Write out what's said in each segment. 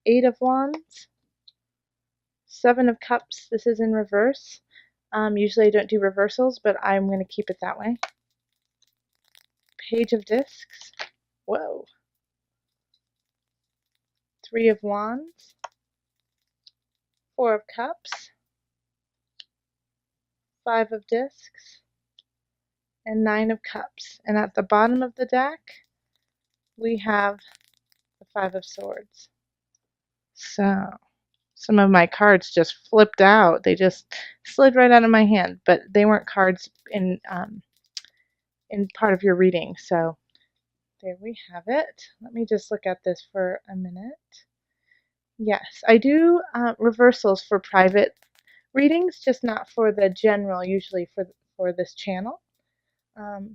Eight of Wands, Seven of Cups. This is in reverse. Usually I don't do reversals, but I'm going to keep it that way. Page of Discs. Whoa. Three of Wands, Four of Cups, Five of Discs, and Nine of Cups. And at the bottom of the deck, we have the Five of Swords. So, some of my cards just flipped out. They just slid right out of my hand, but they weren't cards in part of your reading. So, there we have it. Let me just look at this for a minute. Yes, I do reversals for private readings, just not for the general, usually for this channel. But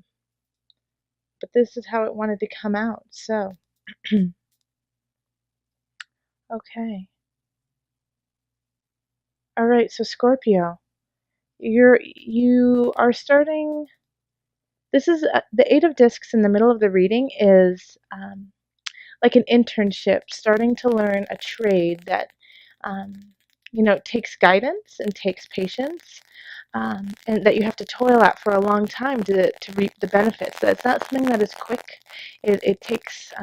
this is how it wanted to come out. So, okay. All right, so Scorpio, you are starting. This is the Eight of Discs in the middle of the reading is like an internship, starting to learn a trade that takes guidance and takes patience, and that you have to toil at for a long time to reap the benefits. That's not something that is quick. It takes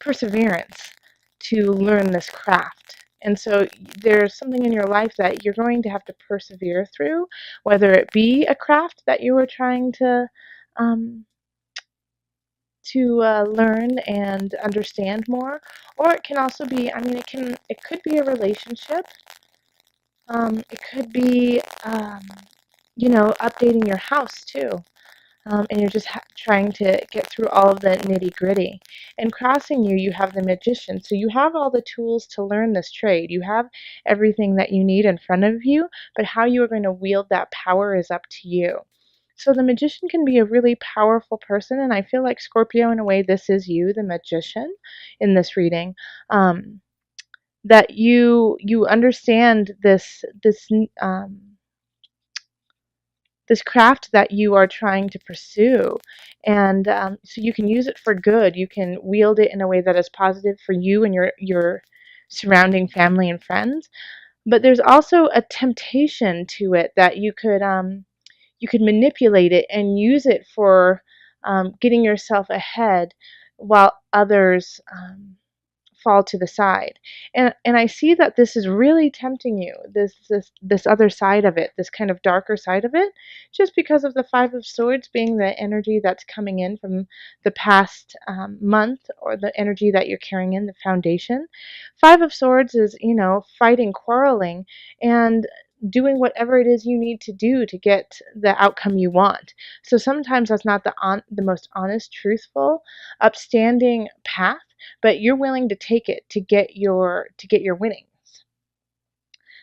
perseverance to learn this craft. And so there's something in your life that you're going to have to persevere through, whether it be a craft that you were trying to learn and understand more, or it can also be, it could be a relationship. It could be, updating your house too. And you're just trying to get through all of the nitty-gritty. And crossing you, you have the Magician. So you have all the tools to learn this trade. You have everything that you need in front of you, but how you are going to wield that power is up to you. So the Magician can be a really powerful person, and I feel like Scorpio, in a way, this is you, the Magician, in this reading. That you understand this craft that you are trying to pursue, and so you can use it for good. You can wield it in a way that is positive for you and your surrounding family and friends. But there's also a temptation to it that you could manipulate it and use it for getting yourself ahead while others fall to the side. And I see that this is really tempting you, this other side of it, this kind of darker side of it, just because of the Five of Swords being the energy that's coming in from the past month, or the energy that you're carrying in, the foundation. Five of Swords is, fighting, quarreling, and doing whatever it is you need to do to get the outcome you want. So sometimes that's not the most honest, truthful, upstanding path, but you're willing to take it to get your winnings.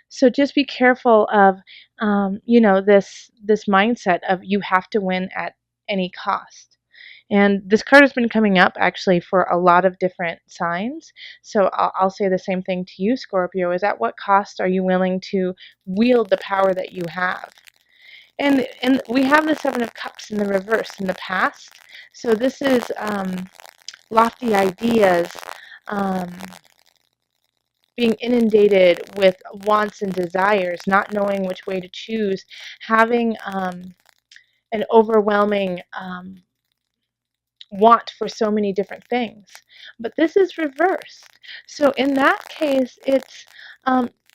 So just be careful of this mindset of you have to win at any cost. And this card has been coming up actually for a lot of different signs. So I'll say the same thing to you, Scorpio, is at what cost are you willing to wield the power that you have? And we have the Seven of Cups in the reverse in the past. So this is lofty ideas, being inundated with wants and desires, not knowing which way to choose, having an overwhelming want for so many different things. But this is reversed. So in that case, it's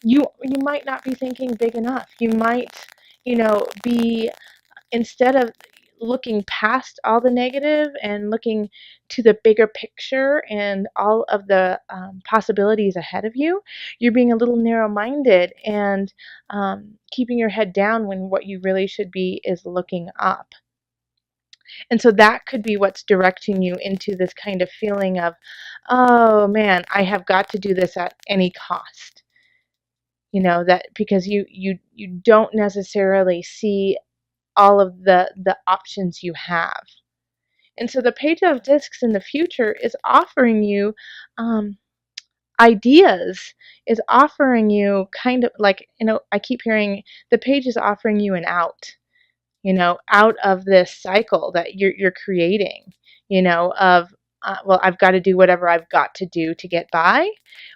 you might not be thinking big enough. You might, be, instead of looking past all the negative and looking to the bigger picture and all of the possibilities ahead of you, you're being a little narrow-minded and keeping your head down when what you really should be is looking up. And so that could be what's directing you into this kind of feeling of, oh man, I have got to do this at any cost. That because you don't necessarily see all of the options you have. And so the Page of Discs in the future is offering you ideas, is offering you kind of like, I keep hearing the Page is offering you an out, out of this cycle that you're creating, of well, I've got to do whatever I've got to do to get by,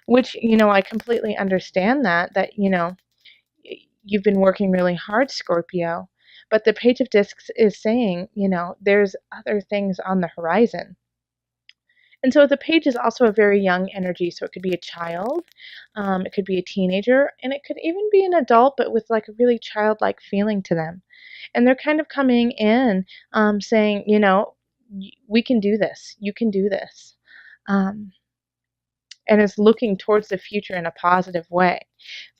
which, I completely understand that, you've been working really hard, Scorpio. But the Page of Discs is saying, there's other things on the horizon. And so the page is also a very young energy. So it could be a child, it could be a teenager, and it could even be an adult, but with like a really childlike feeling to them. And they're kind of coming in saying, we can do this. You can do this. Um, and is looking towards the future in a positive way.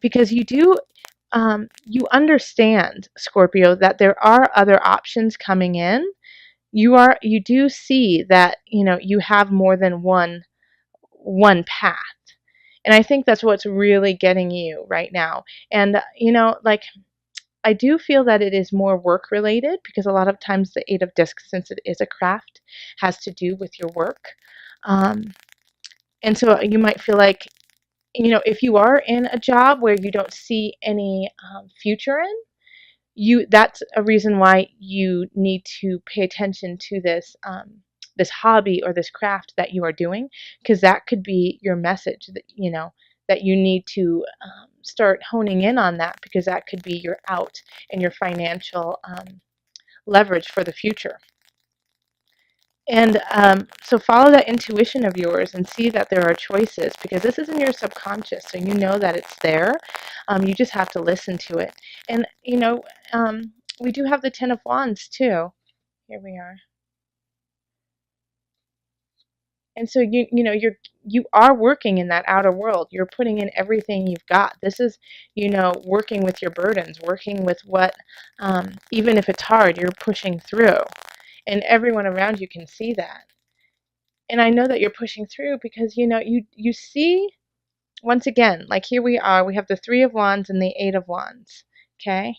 Because you understand, Scorpio, that there are other options coming in. You do see that, you have more than one path. And I think that's what's really getting you right now. And, like, I do feel that it is more work related, because a lot of times the Eight of Discs, since it is a craft, has to do with your work. Um, and so you might feel like, if you are in a job where you don't see any future in, that's a reason why you need to pay attention to this hobby or this craft that you are doing, because that could be your message, that you need to start honing in on that, because that could be your out and your financial leverage for the future. And so follow that intuition of yours and see that there are choices, because this is in your subconscious, so you know that it's there. You just have to listen to it. And, we do have the Ten of Wands too. Here we are. And so you are working in that outer world. You're putting in everything you've got. This is, working with your burdens, working with what, even if it's hard, you're pushing through. And everyone around you can see that. And I know that you're pushing through because, you see, once again, like here we are, we have the Three of Wands and the Eight of Wands. Okay?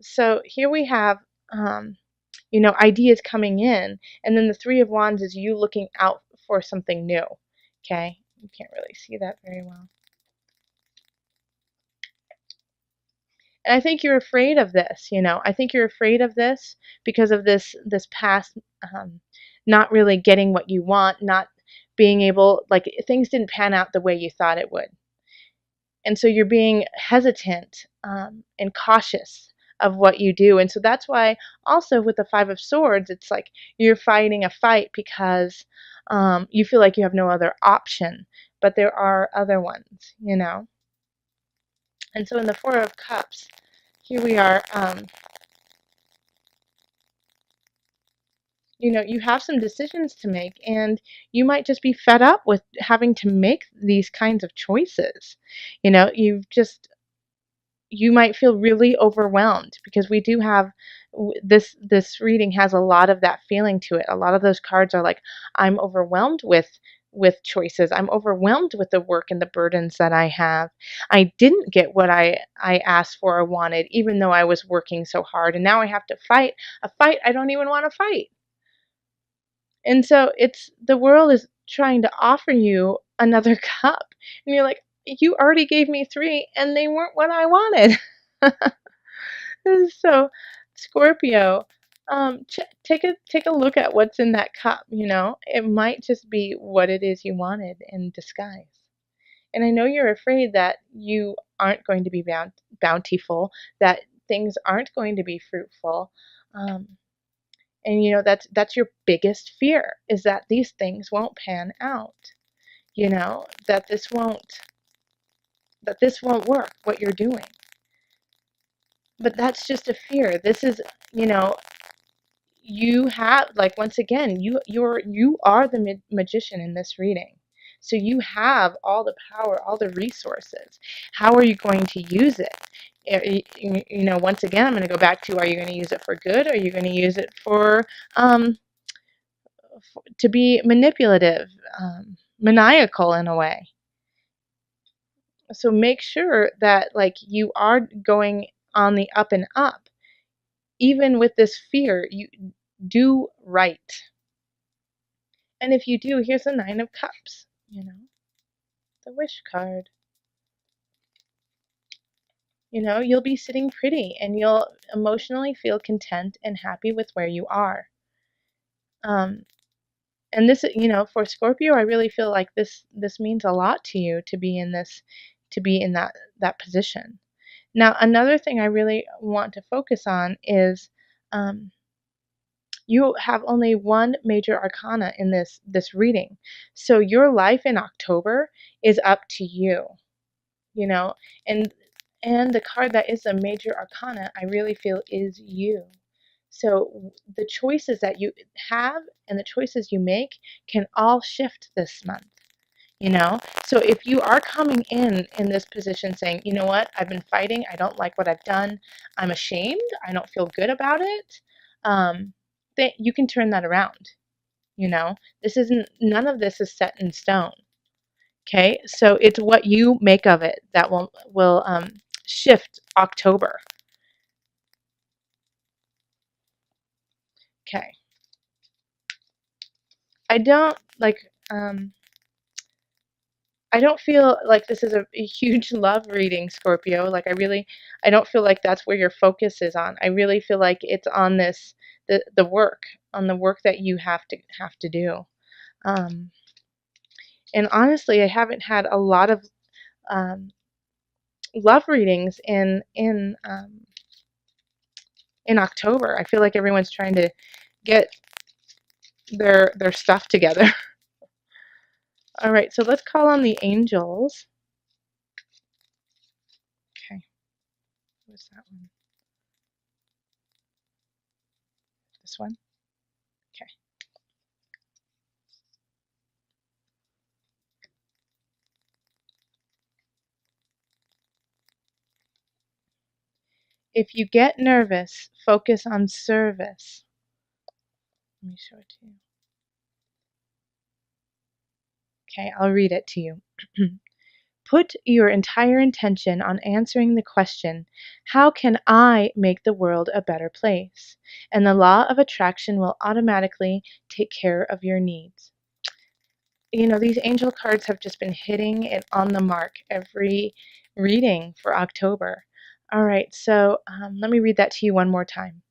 So here we have, ideas coming in, and then the Three of Wands is you looking out for something new. Okay? You can't really see that very well. And I think you're afraid of this, I think you're afraid of this because of this past, not really getting what you want, not being able, like, things didn't pan out the way you thought it would. And so you're being hesitant and cautious of what you do. And so that's why also with the Five of Swords, it's like you're fighting a fight because you feel like you have no other option, but there are other ones. And so in the Four of Cups, here we are, you have some decisions to make, and you might just be fed up with having to make these kinds of choices. You might feel really overwhelmed, because we do have this reading has a lot of that feeling to it. A lot of those cards are like, I'm overwhelmed with choices. I'm overwhelmed with the work and the burdens that I have. I didn't get what I asked for or wanted, even though I was working so hard, and now I have to fight a fight I don't even want to fight. And so it's the world is trying to offer you another cup. And you're like, you already gave me three and they weren't what I wanted. So, Scorpio, take a look at what's in that cup. It might just be what it is you wanted in disguise. And I know you're afraid that you aren't going to be bountiful, that things aren't going to be fruitful. And that's your biggest fear, is that these things won't pan out. That this won't work, what you're doing. But that's just a fear. This is, you have, like, once again, you are the magician in this reading. So you have all the power, all the resources. How are you going to use it? Once again, I'm going to go back to, are you going to use it for good? Or are you going to use it for to be manipulative, maniacal in a way? So make sure that, like, you are going on the up and up. Even with this fear, you do right. And if you do, here's the Nine of Cups, the wish card. You'll be sitting pretty, and you'll emotionally feel content and happy with where you are. Um, and this, for Scorpio, I really feel like this means a lot to you to be in this, to be in that position. Now, another thing I really want to focus on is um, you have only one major arcana in this reading, so your life in October is up to you. You know, and the card that is a major arcana, I really feel, is you. So the choices that you have and the choices you make can all shift this month. So if you are coming in this position saying, you know what, I've been fighting, I don't like what I've done, I'm ashamed, I don't feel good about it, then you can turn that around. This isn't, none of this is set in stone. Okay, so it's what you make of it that will shift October. Okay, I don't like. I don't feel like this is a huge love reading, Scorpio. Like I don't feel like that's where your focus is on. I really feel like it's on the work, on the work that you have to do. Um, and honestly, I haven't had a lot of um, love readings in October. I feel like everyone's trying to get their stuff together. All right, so let's call on the angels. Okay, what's that one? This one? Okay. If you get nervous, focus on service. Let me show it to you. Okay, I'll read it to you. Put your entire intention on answering the question, how can I make the world a better place? And the law of attraction will automatically take care of your needs. These angel cards have just been hitting it on the mark every reading for October. All right, so let me read that to you one more time.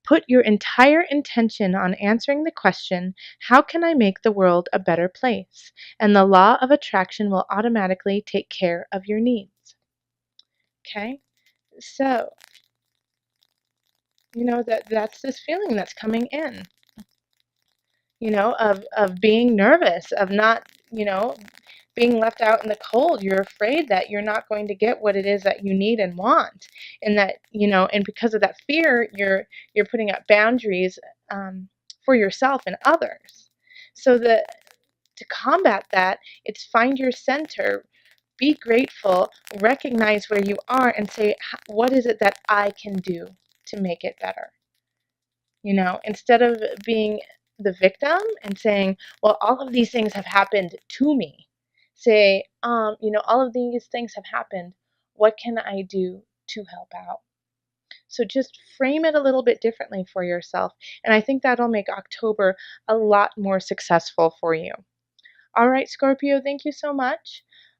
Put your entire intention on answering the question, how can I make the world a better place? And the law of attraction will automatically take care of your needs. Okay? So, that's this feeling that's coming in, of being nervous, of not, being left out in the cold. You're afraid that you're not going to get what it is that you need and want, and that and because of that fear, you're putting up boundaries for yourself and others. So that to combat that, it's find your center, be grateful, recognize where you are, and say, what is it that I can do to make it better? Instead of being the victim and saying, well, all of these things have happened to me, say, all of these things have happened. What can I do to help out? So just frame it a little bit differently for yourself. And I think that'll make October a lot more successful for you. All right, Scorpio, thank you so much.